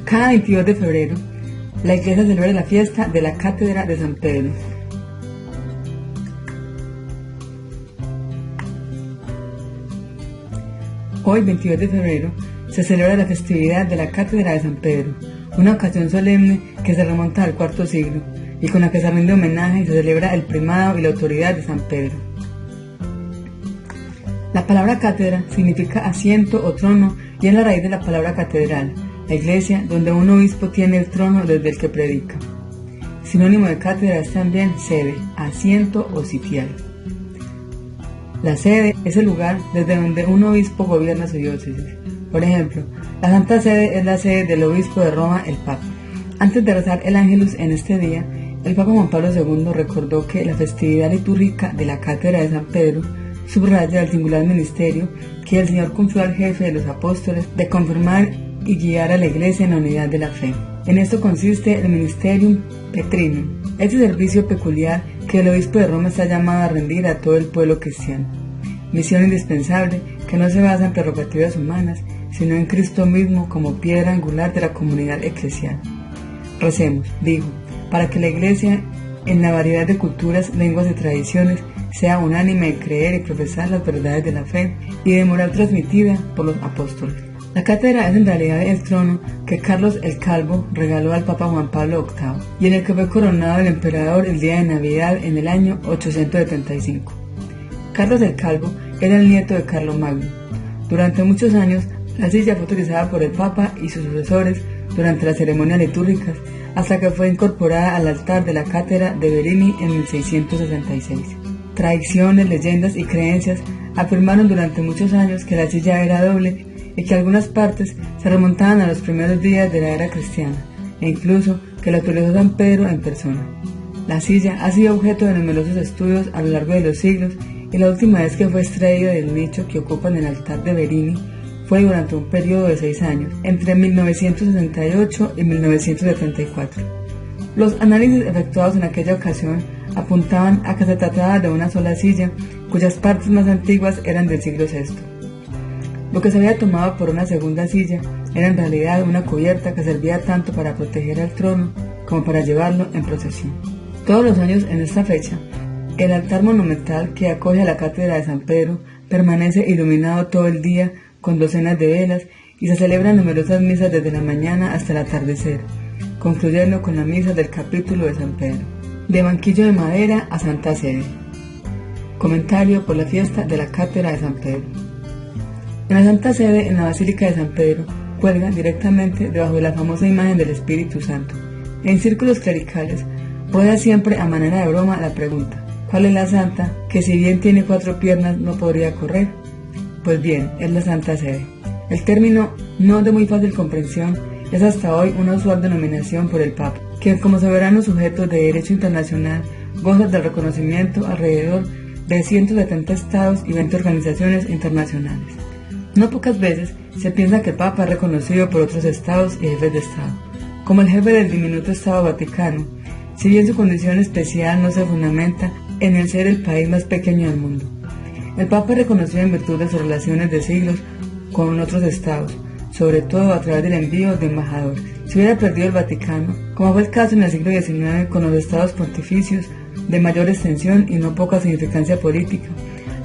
Cada 22 de febrero, la Iglesia celebra la fiesta de la Cátedra de San Pedro. Hoy, 22 de febrero, se celebra la festividad de la Cátedra de San Pedro, una ocasión solemne que se remonta al IV siglo y con la que se rinde homenaje y se celebra el primado y la autoridad de San Pedro. La palabra cátedra significa asiento o trono y es la raíz de la palabra catedral, la iglesia donde un obispo tiene el trono desde el que predica. Sinónimo de cátedra es también sede, asiento o sitial. La sede es el lugar desde donde un obispo gobierna su diócesis. Por ejemplo, la Santa Sede es la sede del obispo de Roma, el Papa. Antes de rezar el Ángelus en este día, el Papa Juan Pablo II recordó que la festividad litúrgica de la Cátedra de San Pedro subraya el singular ministerio que el Señor confió al jefe de los apóstoles de confirmar y guiar a la Iglesia en la unidad de la fe. En esto consiste el Ministerium Petrinum, ese servicio peculiar que el obispo de Roma está llamado a rendir a todo el pueblo cristiano. Misión indispensable que no se basa en prerrogativas humanas, sino en Cristo mismo como piedra angular de la comunidad eclesial. Recemos, digo, para que la Iglesia, en la variedad de culturas, lenguas y tradiciones, sea unánime en creer y profesar las verdades de la fe y de moral transmitida por los apóstoles. La cátedra es en realidad el trono que Carlos el Calvo regaló al Papa Juan Pablo VIII y en el que fue coronado el emperador el día de Navidad en el año 875. Carlos el Calvo era el nieto de Carlomagno. Durante muchos años, la silla fue utilizada por el Papa y sus sucesores durante las ceremonias litúrgicas hasta que fue incorporada al altar de la cátedra de Verini en 1666. Tradiciones, leyendas y creencias afirmaron durante muchos años que la silla era doble y que algunas partes se remontaban a los primeros días de la era cristiana, e incluso que la utilizó San Pedro en persona. La silla ha sido objeto de numerosos estudios a lo largo de los siglos y la última vez que fue extraída del nicho que ocupa en el altar de Verini fue durante un periodo de 6 años, entre 1968 y 1974. Los análisis efectuados en aquella ocasión apuntaban a que se trataba de una sola silla, cuyas partes más antiguas eran del siglo VI. Lo que se había tomado por una segunda silla era en realidad una cubierta que servía tanto para proteger al trono como para llevarlo en procesión. Todos los años en esta fecha, el altar monumental que acoge a la Cátedra de San Pedro permanece iluminado todo el día con docenas de velas y se celebran numerosas misas desde la mañana hasta el atardecer, concluyendo con la misa del capítulo de San Pedro. De banquillo de madera a Santa Sede. Comentario por la fiesta de la Cátedra de San Pedro. En la Santa Sede, en la Basílica de San Pedro, cuelga directamente debajo de la famosa imagen del Espíritu Santo. En círculos clericales, rueda siempre a manera de broma la pregunta: ¿cuál es la santa que si bien tiene 4 piernas no podría correr? Pues bien, es la Santa Sede. El término, no de muy fácil comprensión, es hasta hoy una usual denominación por el Papa, que como soberano sujeto de derecho internacional goza del reconocimiento alrededor de 170 estados y 20 organizaciones internacionales. No pocas veces se piensa que el Papa es reconocido por otros estados y jefes de estado, como el jefe del diminuto Estado Vaticano, si bien su condición especial no se fundamenta en el ser el país más pequeño del mundo. El Papa es reconocido en virtud de sus relaciones de siglos con otros estados, sobre todo a través del envío de embajadores. Si hubiera perdido el Vaticano, como fue el caso en el siglo XIX con los estados pontificios de mayor extensión y no poca significancia política,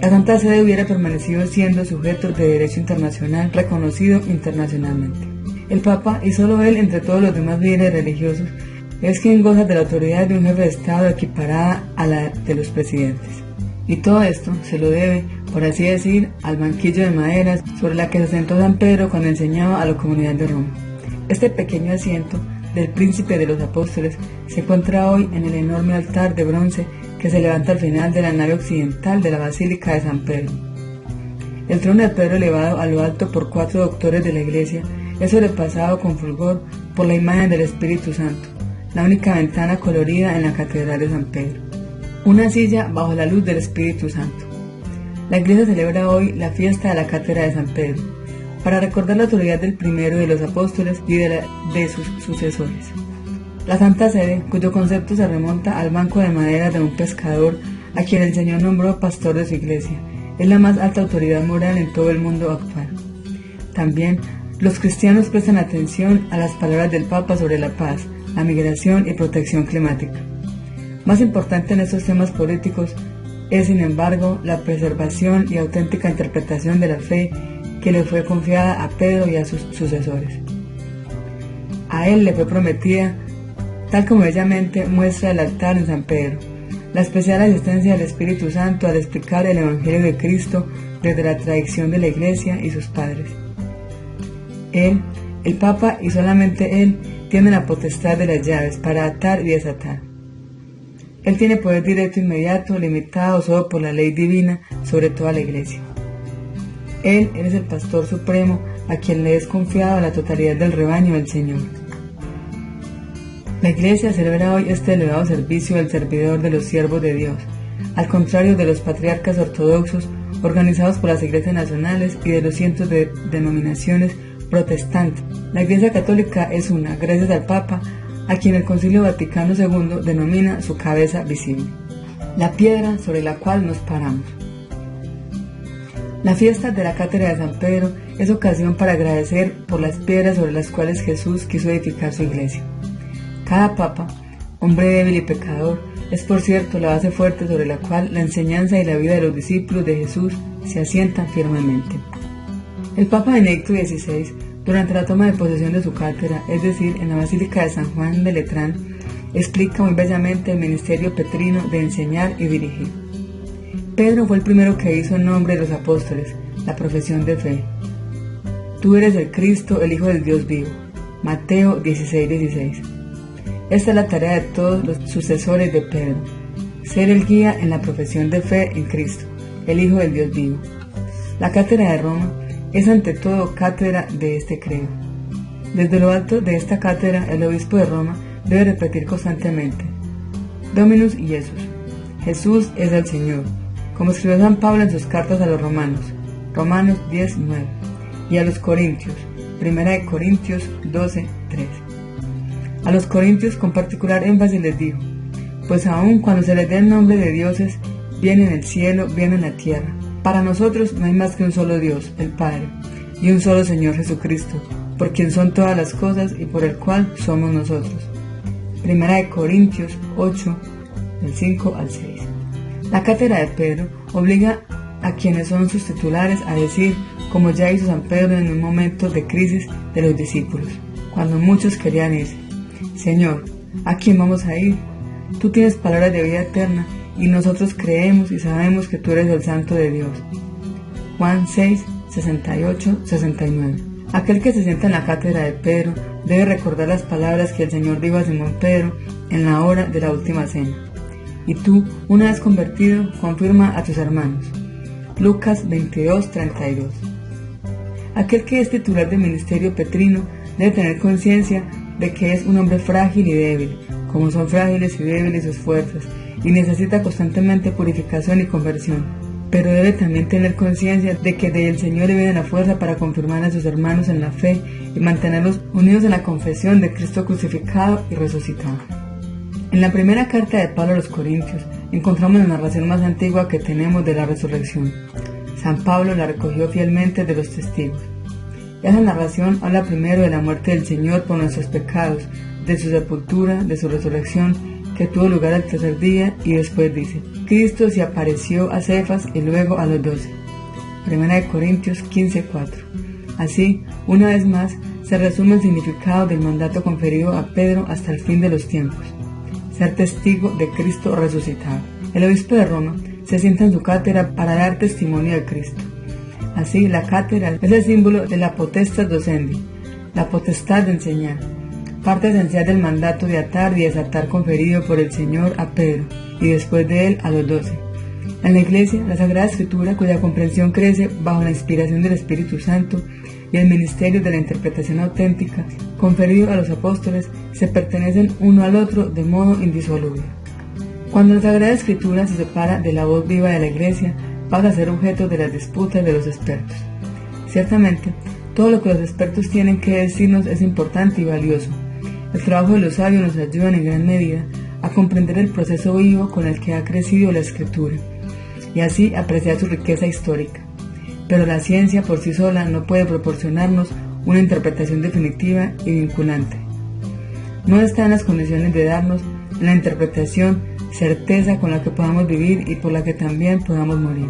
la Santa Sede hubiera permanecido siendo sujeto de derecho internacional reconocido internacionalmente. El Papa, y solo él entre todos los demás líderes religiosos, es quien goza de la autoridad de un jefe de Estado equiparada a la de los presidentes. Y todo esto se lo debe, por así decir, al banquillo de madera sobre la que se sentó San Pedro cuando enseñaba a la comunidad de Roma. Este pequeño asiento del príncipe de los apóstoles se encuentra hoy en el enorme altar de bronce que se levanta al final de la nave occidental de la Basílica de San Pedro. El trono de Pedro, elevado a lo alto por 4 doctores de la Iglesia, es sobrepasado con fulgor por la imagen del Espíritu Santo, la única ventana colorida en la Catedral de San Pedro. Una silla bajo la luz del Espíritu Santo. La Iglesia celebra hoy la fiesta de la Cátedra de San Pedro, para recordar la autoridad del primero de los apóstoles y de sus sucesores. La Santa Sede, cuyo concepto se remonta al banco de madera de un pescador a quien el Señor nombró pastor de su iglesia, es la más alta autoridad moral en todo el mundo actual. También Los cristianos prestan atención a las palabras del Papa sobre la paz, la migración y protección climática. Más importante en estos temas políticos es, sin embargo, la preservación y auténtica interpretación de la fe que le fue confiada a Pedro y a sus sucesores. A él le fue prometida, tal como bellamente muestra el altar en San Pedro, la especial asistencia del Espíritu Santo al explicar el Evangelio de Cristo desde la tradición de la Iglesia y sus padres. Él, el Papa y solamente él, tiene la potestad de las llaves para atar y desatar. Él tiene poder directo inmediato, limitado solo por la ley divina sobre toda la Iglesia. Él es el Pastor Supremo a quien le es confiado la totalidad del rebaño del Señor. La Iglesia celebra hoy este elevado servicio del servidor de los siervos de Dios, al contrario de los patriarcas ortodoxos organizados por las iglesias nacionales y de los cientos de denominaciones protestantes. La Iglesia Católica es una, gracias al Papa, a quien el Concilio Vaticano II denomina su cabeza visible, la piedra sobre la cual nos paramos. La fiesta de la Cátedra de San Pedro es ocasión para agradecer por las piedras sobre las cuales Jesús quiso edificar su Iglesia. Cada Papa, hombre débil y pecador, es por cierto la base fuerte sobre la cual la enseñanza y la vida de los discípulos de Jesús se asientan firmemente. El Papa Benedicto XVI, durante la toma de posesión de su cátedra, es decir, en la Basílica de San Juan de Letrán, explica muy bellamente el ministerio petrino de enseñar y dirigir. Pedro fue el primero que hizo en nombre de los apóstoles la profesión de fe. Tú eres el Cristo, el Hijo del Dios vivo. Mateo 16:16. Esta es la tarea de todos los sucesores de Pedro, ser el guía en la profesión de fe en Cristo, el Hijo del Dios vivo. La Cátedra de Roma es ante todo cátedra de este credo. Desde lo alto de esta cátedra, el obispo de Roma debe repetir constantemente: Dominus Iesus, Jesús es el Señor, como escribió San Pablo en sus cartas a los romanos, Romanos 10:9, y a los corintios, 1 Corintios 12:3. A los corintios con particular énfasis les dijo: pues aun cuando se les dé el nombre de dioses, bien en el cielo, bien en la tierra, para nosotros no hay más que un solo Dios, el Padre, y un solo Señor Jesucristo, por quien son todas las cosas y por el cual somos nosotros. 1 Corintios 8, del 5 al 6. La cátedra de Pedro obliga a quienes son sus titulares a decir, como ya hizo San Pedro en un momento de crisis de los discípulos, cuando muchos querían irse: Señor, ¿a quién vamos a ir? Tú tienes palabras de vida eterna y nosotros creemos y sabemos que tú eres el Santo de Dios. Juan 6, 68, 69. Aquel que se sienta en la cátedra de Pedro debe recordar las palabras que el Señor dijo a Simón Pedro en la hora de la última cena: y tú, una vez convertido, confirma a tus hermanos. Lucas 22, 32. Aquel que es titular del ministerio petrino debe tener conciencia de que es un hombre frágil y débil, como son frágiles y débiles sus fuerzas, y necesita constantemente purificación y conversión. Pero debe también tener conciencia de que del Señor le viene la fuerza para confirmar a sus hermanos en la fe y mantenerlos unidos en la confesión de Cristo crucificado y resucitado. En la primera carta de Pablo a los Corintios encontramos la narración más antigua que tenemos de la resurrección. San Pablo la recogió fielmente de los testigos. Esa narración habla primero de la muerte del Señor por nuestros pecados, de su sepultura, de su resurrección, que tuvo lugar al tercer día, y después dice: Cristo se apareció a Cefas y luego a los 12. 1 Corintios 15:4. Así, una vez más, se resume el significado del mandato conferido a Pedro hasta el fin de los tiempos: ser testigo de Cristo resucitado. El obispo de Roma se sienta en su cátedra para dar testimonio de Cristo. Así, la cátedra es el símbolo de la potestas docendi, la potestad de enseñar, parte esencial del mandato de atar y desatar conferido por el Señor a Pedro y después de él a los 12. En la Iglesia, la Sagrada Escritura, cuya comprensión crece bajo la inspiración del Espíritu Santo, y el ministerio de la interpretación auténtica conferido a los apóstoles, se pertenecen uno al otro de modo indisoluble. Cuando la Sagrada Escritura se separa de la voz viva de la Iglesia, pasa a ser objeto de las disputas de los expertos. Ciertamente, todo lo que los expertos tienen que decirnos es importante y valioso. El trabajo de los sabios nos ayuda en gran medida a comprender el proceso vivo con el que ha crecido la Escritura, y así apreciar su riqueza histórica. Pero la ciencia por sí sola no puede proporcionarnos una interpretación definitiva y vinculante. No está en las condiciones de darnos en la interpretación certeza con la que podamos vivir y por la que también podamos morir.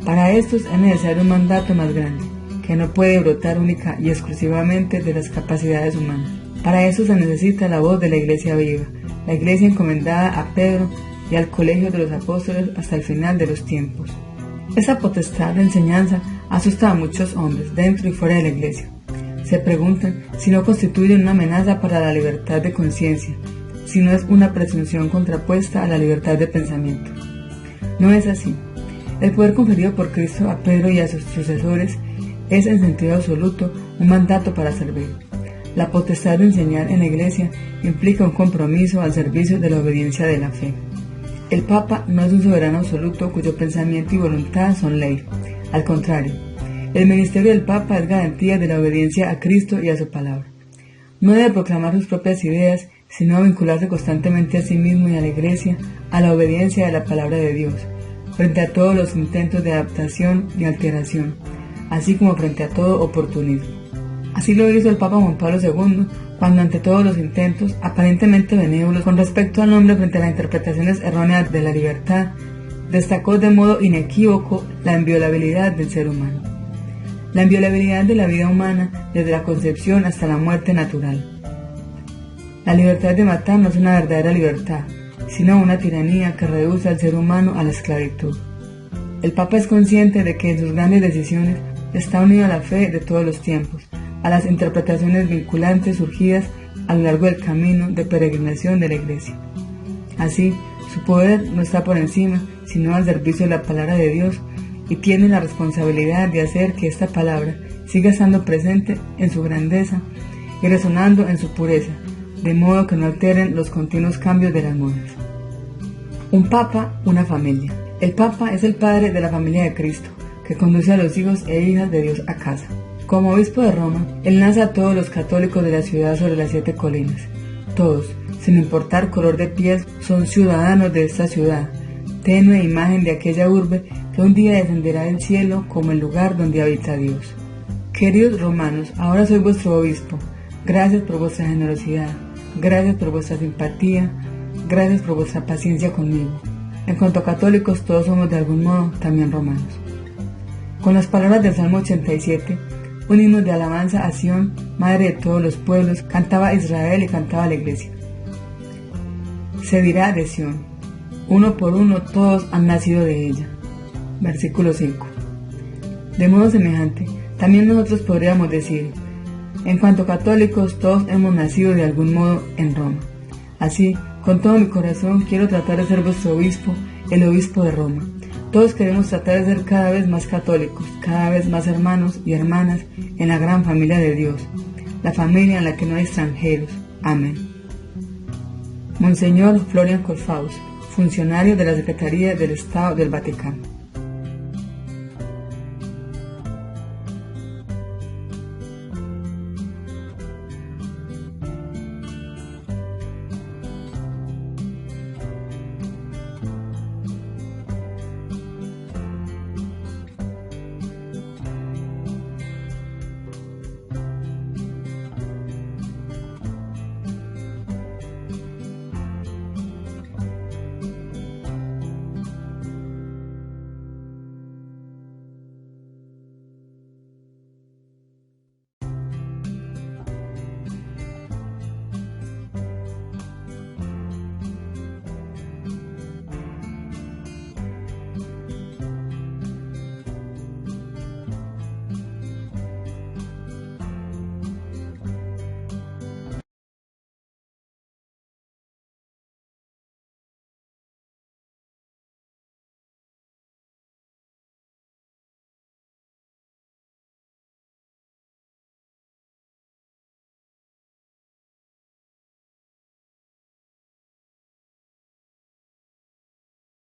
Para estos es necesario un mandato más grande, que no puede brotar única y exclusivamente de las capacidades humanas. Para eso se necesita la voz de la Iglesia viva, la Iglesia encomendada a Pedro y al colegio de los apóstoles hasta el final de los tiempos. Esa potestad de enseñanza asusta a muchos hombres dentro y fuera de la Iglesia. Se preguntan si no constituye una amenaza para la libertad de conciencia, si no es una presunción contrapuesta a la libertad de pensamiento. No es así. El poder conferido por Cristo a Pedro y a sus sucesores es en sentido absoluto un mandato para servir. La potestad de enseñar en la Iglesia implica un compromiso al servicio de la obediencia de la fe. El Papa no es un soberano absoluto cuyo pensamiento y voluntad son ley. Al contrario, el ministerio del Papa es garantía de la obediencia a Cristo y a su palabra. No debe proclamar sus propias ideas, sino vincularse constantemente a sí mismo y a la Iglesia a la obediencia de la palabra de Dios, frente a todos los intentos de adaptación y alteración, así como frente a todo oportunismo. Así lo hizo el Papa Juan Pablo II, cuando ante todos los intentos, aparentemente benévolos con respecto al hombre frente a las interpretaciones erróneas de la libertad, destacó de modo inequívoco la inviolabilidad del ser humano. La inviolabilidad de la vida humana desde la concepción hasta la muerte natural. La libertad de matar no es una verdadera libertad, sino una tiranía que reduce al ser humano a la esclavitud. El Papa es consciente de que en sus grandes decisiones está unido a la fe de todos los tiempos, a las interpretaciones vinculantes surgidas a lo largo del camino de peregrinación de la Iglesia. Así, su poder no está por encima, sino al servicio de la palabra de Dios, y tiene la responsabilidad de hacer que esta palabra siga estando presente en su grandeza y resonando en su pureza, de modo que no alteren los continuos cambios de las modas. Un Papa, una familia. El Papa es el padre de la familia de Cristo, que conduce a los hijos e hijas de Dios a casa. Como obispo de Roma, él lanza a todos los católicos de la ciudad sobre las 7 colinas. Todos, sin importar color de piel, son ciudadanos de esta ciudad, tenue imagen de aquella urbe que un día descenderá del cielo como el lugar donde habita Dios. Queridos romanos, ahora soy vuestro obispo. Gracias por vuestra generosidad, gracias por vuestra simpatía, gracias por vuestra paciencia conmigo. En cuanto a católicos, todos somos de algún modo también romanos. Con las palabras del Salmo 87, un himno de alabanza a Sión, madre de todos los pueblos, cantaba Israel y cantaba la Iglesia. Se dirá de Sión, uno por uno todos han nacido de ella. Versículo 5. De modo semejante, también nosotros podríamos decir, en cuanto a católicos, todos hemos nacido de algún modo en Roma. Así, con todo mi corazón, quiero tratar de ser vuestro obispo, el obispo de Roma. Todos queremos tratar de ser cada vez más católicos, cada vez más hermanos y hermanas en la gran familia de Dios, la familia en la que no hay extranjeros. Amén. Monseñor Florian Corfaus, funcionario de la Secretaría del Estado del Vaticano.